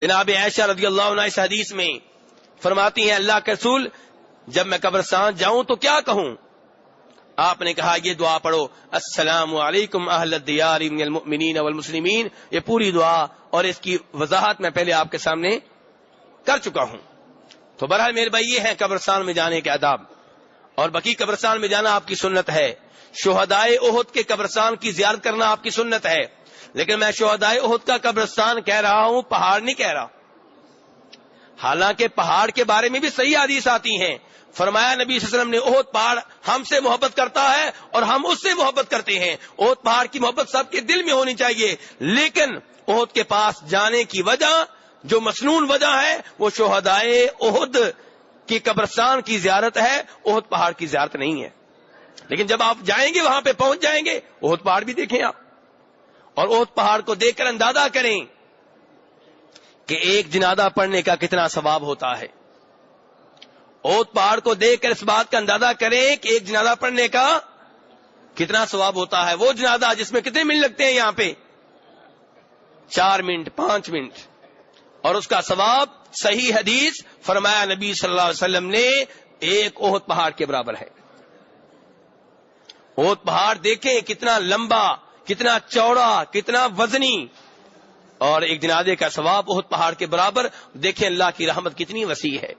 جناب عائشہ رضی اللہ عنہ اس حدیث میں فرماتی ہیں اللہ کے رسول جب میں قبرستان جاؤں تو کیا کہوں؟ آپ نے کہا یہ دعا پڑھو السلام علیکم اہل الدیار من المؤمنین والمسلمین. یہ پوری دعا اور اس کی وضاحت میں پہلے آپ کے سامنے کر چکا ہوں. تو بہرحال میرے بھائی یہ ہے قبرستان میں جانے کے آداب. اور بقی قبرستان میں جانا آپ کی سنت ہے. شہدائے احد کے قبرستان کی زیارت کرنا آپ کی سنت ہے. لیکن میں شہدائے احد کا قبرستان کہہ رہا ہوں, پہاڑ نہیں کہہ رہا. حالانکہ پہاڑ کے بارے میں بھی صحیح حدیث آتی ہیں. فرمایا نبی صلی اللہ علیہ وسلم نے احد پہاڑ ہم سے محبت کرتا ہے اور ہم اس سے محبت کرتے ہیں. احد پہاڑ کی محبت سب کے دل میں ہونی چاہیے. لیکن احد کے پاس جانے کی وجہ جو مسنون وجہ ہے وہ شہدائے احد کی قبرستان کی زیارت ہے, احد پہاڑ کی زیارت نہیں ہے. لیکن جب آپ جائیں گے وہاں پہ پہنچ جائیں گے احد پہاڑ بھی دیکھیں آپ, اور احد پہاڑ کو دیکھ کر اندازہ کریں کہ ایک جنازہ پڑھنے کا کتنا ثواب ہوتا ہے. احد پہاڑ کو دیکھ کر اس بات کا اندازہ کریں کہ ایک جنازہ پڑھنے کا کتنا ثواب ہوتا ہے. وہ جنازہ جس میں کتنے منٹ لگتے ہیں یہاں پہ 4 منٹ 5 منٹ, اور اس کا ثواب صحیح حدیث فرمایا نبی صلی اللہ علیہ وسلم نے ایک احد پہاڑ کے برابر ہے. احد پہاڑ دیکھیں کتنا لمبا, کتنا چوڑا, کتنا وزنی, اور ایک جنازے کا ثواب احد پہاڑ کے برابر. دیکھیں اللہ کی رحمت کتنی وسیع ہے.